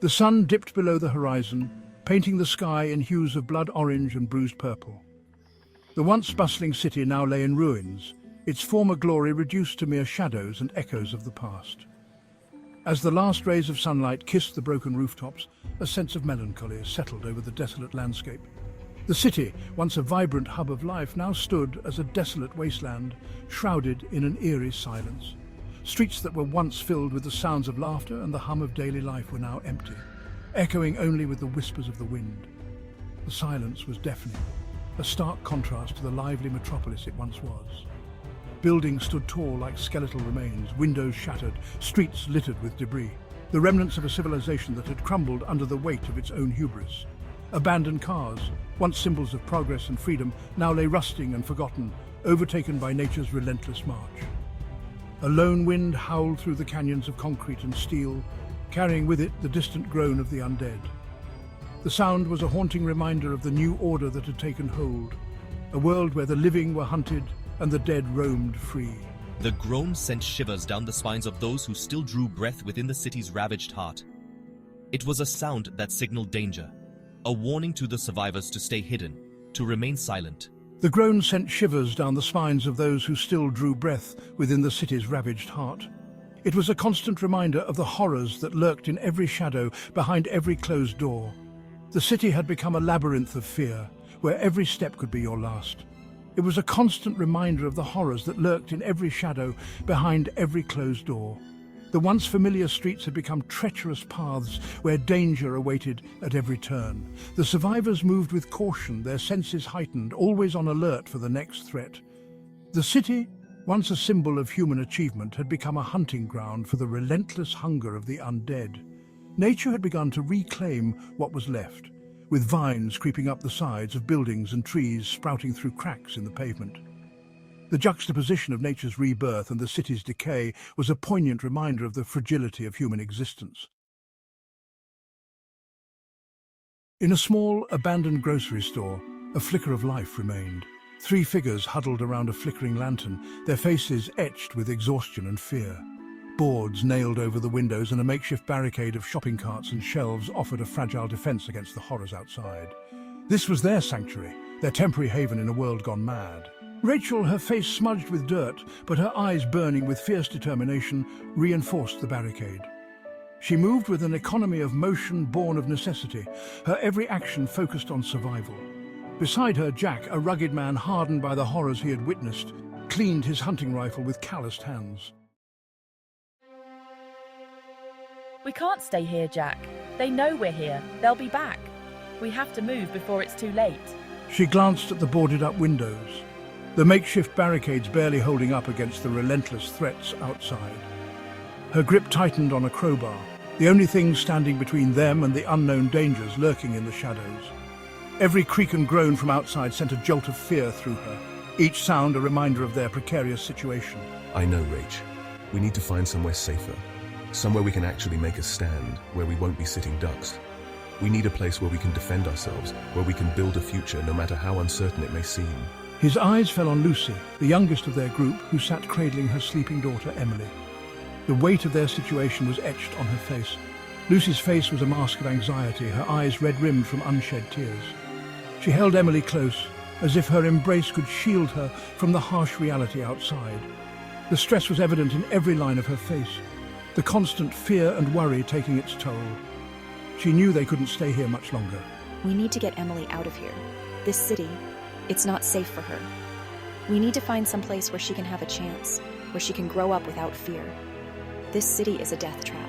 The sun dipped below the horizon, painting the sky in hues of blood orange and bruised purple. The once bustling city now lay in ruins, its former glory reduced to mere shadows and echoes of the past. As the last rays of sunlight kissed the broken rooftops, a sense of melancholy settled over the desolate landscape. The city, once a vibrant hub of life, now stood as a desolate wasteland, shrouded in an eerie silence. Streets that were once filled with the sounds of laughter and the hum of daily life were now empty, echoing only with the whispers of the wind. The silence was deafening, a stark contrast to the lively metropolis it once was. Buildings stood tall like skeletal remains, windows shattered, streets littered with debris, the remnants of a civilization that had crumbled under the weight of its own hubris. Abandoned cars, once symbols of progress and freedom, now lay rusting and forgotten, overtaken by nature's relentless march. A lone wind howled through the canyons of concrete and steel, carrying with it the distant groan of the undead. The sound was a haunting reminder of the new order that had taken hold, a world where the living were hunted and the dead roamed free. The groan sent shivers down the spines of those who still drew breath within the city's ravaged heart. It was a sound that signaled danger, a warning to the survivors to stay hidden, to remain silent. The groan sent shivers down the spines of those who still drew breath within the city's ravaged heart. It was a constant reminder of the horrors that lurked in every shadow behind every closed door. The city had become a labyrinth of fear, where every step could be your last. It was a constant reminder of the horrors that lurked in every shadow behind every closed door. The once familiar streets had become treacherous paths where danger awaited at every turn. The survivors moved with caution, their senses heightened, always on alert for the next threat. The city, once a symbol of human achievement, had become a hunting ground for the relentless hunger of the undead. Nature had begun to reclaim what was left, with vines creeping up the sides of buildings and trees sprouting through cracks in the pavement. The juxtaposition of nature's rebirth and the city's decay was a poignant reminder of the fragility of human existence. In a small, abandoned grocery store, a flicker of life remained. 3 figures huddled around a flickering lantern, their faces etched with exhaustion and fear. Boards nailed over the windows and a makeshift barricade of shopping carts and shelves offered a fragile defense against the horrors outside. This was their sanctuary, their temporary haven in a world gone mad. Rachel, her face smudged with dirt, but her eyes burning with fierce determination, reinforced the barricade. She moved with an economy of motion born of necessity, her every action focused on survival. Beside her, Jack, a rugged man hardened by the horrors he had witnessed, cleaned his hunting rifle with calloused hands. We can't stay here, Jack. They know we're here. They'll be back. We have to move before it's too late. She glanced at the boarded-up windows, the makeshift barricades barely holding up against the relentless threats outside. Her grip tightened on a crowbar, the only thing standing between them and the unknown dangers lurking in the shadows. Every creak and groan from outside sent a jolt of fear through her, each sound a reminder of their precarious situation. I know, Rach. We need to find somewhere safer. Somewhere we can actually make a stand, where we won't be sitting ducks. We need a place where we can defend ourselves, where we can build a future no matter how uncertain it may seem. His eyes fell on Lucy, the youngest of their group, who sat cradling her sleeping daughter, Emily. The weight of their situation was etched on her face. Lucy's face was a mask of anxiety, her eyes red-rimmed from unshed tears. She held Emily close, as if her embrace could shield her from the harsh reality outside. The stress was evident in every line of her face, the constant fear and worry taking its toll. She knew they couldn't stay here much longer. We need to get Emily out of here. This city, it's not safe for her. We need to find some place where she can have a chance, where she can grow up without fear. This city is a death trap.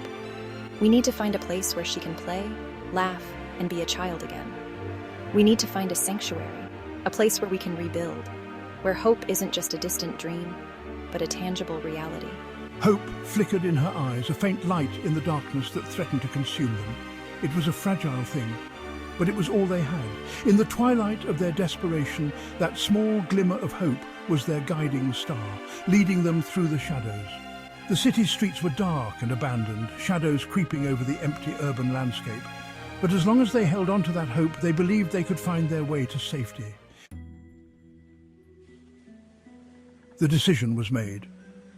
We need to find a place where she can play, laugh, and be a child again. We need to find a sanctuary, a place where we can rebuild, where hope isn't just a distant dream, but a tangible reality. Hope flickered in her eyes, a faint light in the darkness that threatened to consume them. It was a fragile thing, but it was all they had. In the twilight of their desperation, that small glimmer of hope was their guiding star, leading them through the shadows. The city's streets were dark and abandoned, shadows creeping over the empty urban landscape. But as long as they held on to that hope, they believed they could find their way to safety. The decision was made.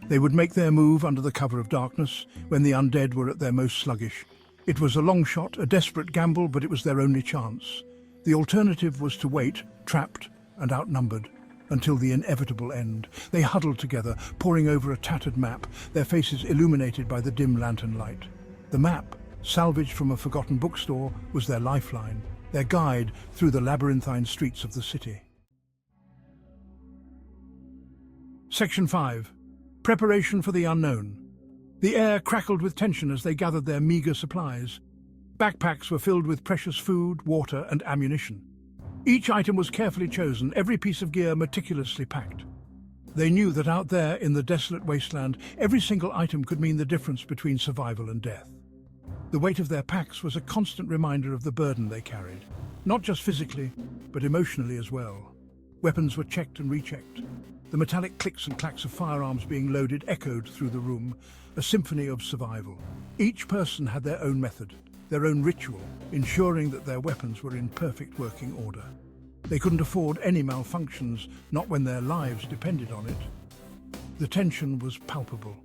They would make their move under the cover of darkness when the undead were at their most sluggish. It was a long shot, a desperate gamble, but it was their only chance. The alternative was to wait, trapped and outnumbered, until the inevitable end. They huddled together, poring over a tattered map, their faces illuminated by the dim lantern light. The map, salvaged from a forgotten bookstore, was their lifeline, their guide through the labyrinthine streets of the city. Section 5. Preparation for the unknown. The air crackled with tension as they gathered their meager supplies. Backpacks were filled with precious food, water, and ammunition. Each item was carefully chosen, every piece of gear meticulously packed. They knew that out there in the desolate wasteland, every single item could mean the difference between survival and death. The weight of their packs was a constant reminder of the burden they carried, not just physically, but emotionally as well. Weapons were checked and rechecked. The metallic clicks and clacks of firearms being loaded echoed through the room, a symphony of survival. Each person had their own method, their own ritual, ensuring that their weapons were in perfect working order. They couldn't afford any malfunctions, not when their lives depended on it. The tension was palpable,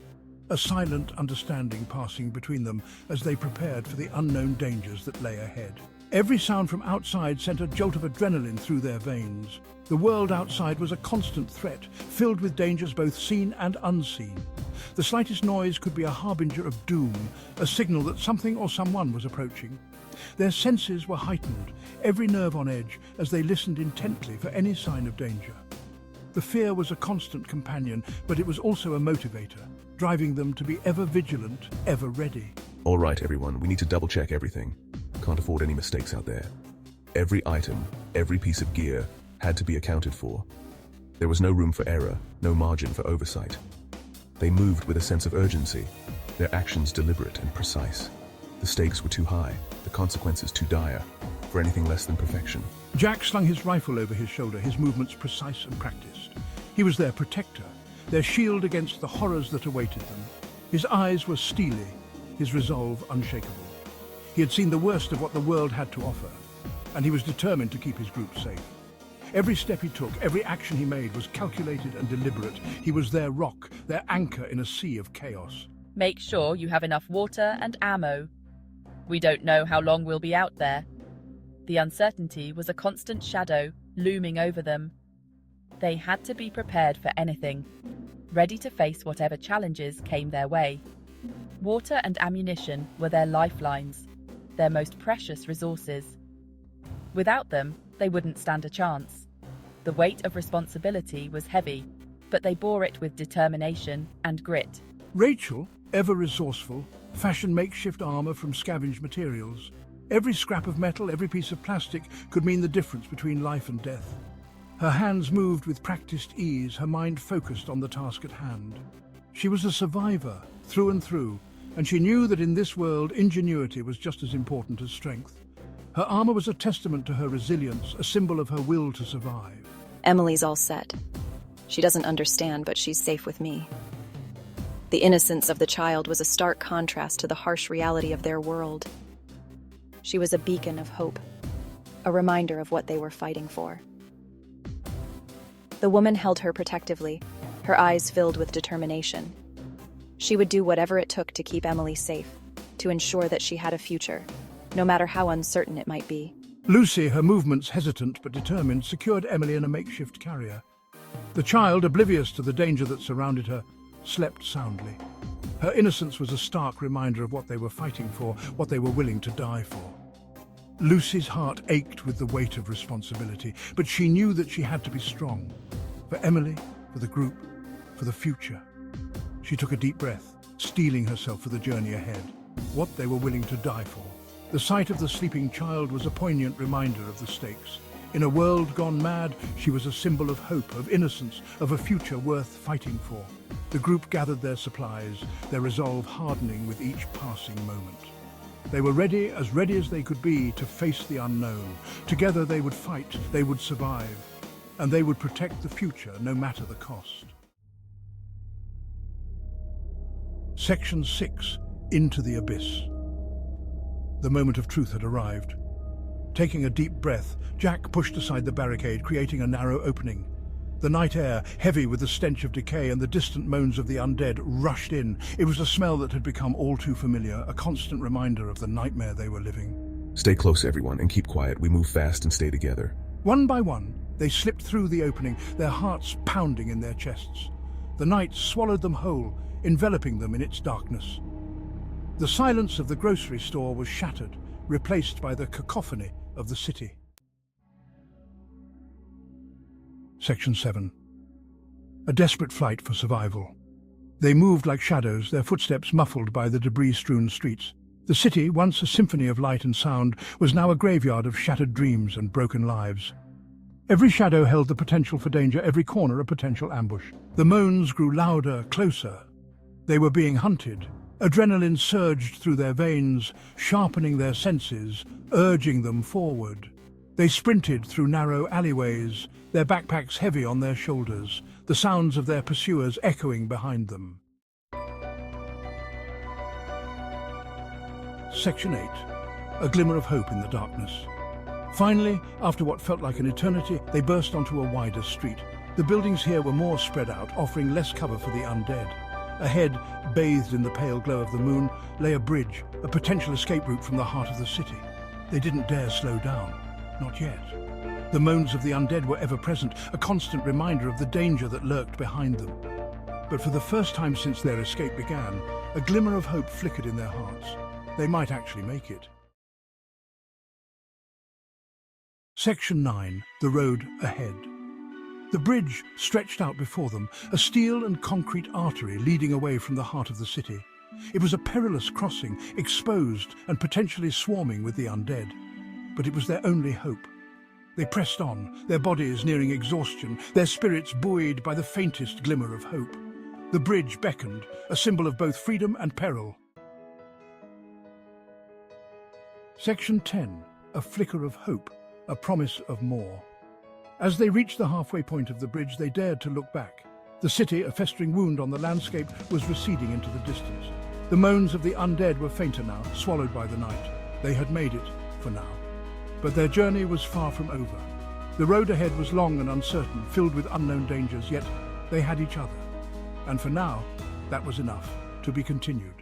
a silent understanding passing between them as they prepared for the unknown dangers that lay ahead. Every sound from outside sent a jolt of adrenaline through their veins. The world outside was a constant threat, filled with dangers both seen and unseen. The slightest noise could be a harbinger of doom, a signal that something or someone was approaching. Their senses were heightened, every nerve on edge, as they listened intently for any sign of danger. The fear was a constant companion, but it was also a motivator, driving them to be ever vigilant, ever ready. All right, everyone, we need to double-check everything. Can't afford any mistakes out there. Every item, every piece of gear had to be accounted for. There was no room for error, no margin for oversight. They moved with a sense of urgency, their actions deliberate and precise. The stakes were too high, the consequences too dire, for anything less than perfection. Jack slung his rifle over his shoulder, his movements precise and practiced. He was their protector, their shield against the horrors that awaited them. His eyes were steely, his resolve unshakable. He had seen the worst of what the world had to offer, and he was determined to keep his group safe. Every step he took, every action he made was calculated and deliberate. He was their rock, their anchor in a sea of chaos. Make sure you have enough water and ammo. We don't know how long we'll be out there. The uncertainty was a constant shadow looming over them. They had to be prepared for anything, ready to face whatever challenges came their way. Water and ammunition were their lifelines, their most precious resources. Without them, they wouldn't stand a chance. The weight of responsibility was heavy, but they bore it with determination and grit. Rachel, ever resourceful, fashioned makeshift armor from scavenged materials. Every scrap of metal, every piece of plastic could mean the difference between life and death. Her hands moved with practiced ease, her mind focused on the task at hand. She was a survivor, through and through, and she knew that in this world ingenuity was just as important as strength. Her armor was a testament to her resilience, a symbol of her will to survive. Emily's all set. She doesn't understand, but she's safe with me. The innocence of the child was a stark contrast to the harsh reality of their world. She was a beacon of hope, a reminder of what they were fighting for. The woman held her protectively, her eyes filled with determination. She would do whatever it took to keep Emily safe, to ensure that she had a future, no matter how uncertain it might be. Lucy, her movements hesitant but determined, secured Emily in a makeshift carrier. The child, oblivious to the danger that surrounded her, slept soundly. Her innocence was a stark reminder of what they were fighting for, what they were willing to die for. Lucy's heart ached with the weight of responsibility, but she knew that she had to be strong. For Emily, for the group, for the future. She took a deep breath, steeling herself for the journey ahead, what they were willing to die for. The sight of the sleeping child was a poignant reminder of the stakes. In a world gone mad, she was a symbol of hope, of innocence, of a future worth fighting for. The group gathered their supplies, their resolve hardening with each passing moment. They were ready as they could be to face the unknown. Together they would fight, they would survive, and they would protect the future no matter the cost. Section 6. Into the Abyss. The moment of truth had arrived. Taking a deep breath, Jack pushed aside the barricade, creating a narrow opening. The night air, heavy with the stench of decay and the distant moans of the undead, rushed in. It was a smell that had become all too familiar, a constant reminder of the nightmare they were living. Stay close, everyone, and keep quiet. We move fast and stay together. One by one, they slipped through the opening, their hearts pounding in their chests. The night swallowed them whole, enveloping them in its darkness. The silence of the grocery store was shattered, replaced by the cacophony of the city. Section 7. A desperate fight for survival. They moved like shadows, their footsteps muffled by the debris-strewn streets. The city, once a symphony of light and sound, was now a graveyard of shattered dreams and broken lives. Every shadow held the potential for danger, every corner a potential ambush. The moans grew louder, closer. They were being hunted. Adrenaline surged through their veins, sharpening their senses, urging them forward. They sprinted through narrow alleyways, their backpacks heavy on their shoulders, the sounds of their pursuers echoing behind them. Section 8. A glimmer of hope in the darkness. Finally, after what felt like an eternity, they burst onto a wider street. The buildings here were more spread out, offering less cover for the undead. Ahead, bathed in the pale glow of the moon, lay a bridge, a potential escape route from the heart of the city. They didn't dare slow down. Not yet. The moans of the undead were ever present, a constant reminder of the danger that lurked behind them. But for the first time since their escape began, a glimmer of hope flickered in their hearts. They might actually make it. Section 9. The road ahead. The bridge stretched out before them, a steel and concrete artery leading away from the heart of the city. It was a perilous crossing, exposed and potentially swarming with the undead. But it was their only hope. They pressed on, their bodies nearing exhaustion, their spirits buoyed by the faintest glimmer of hope. The bridge beckoned, a symbol of both freedom and peril. Section 10. A flicker of hope, a promise of more. As they reached the halfway point of the bridge, they dared to look back. The city, a festering wound on the landscape, was receding into the distance. The moans of the undead were fainter now, swallowed by the night. They had made it, for now. But their journey was far from over. The road ahead was long and uncertain, filled with unknown dangers, yet they had each other. And for now, that was enough, to be continued.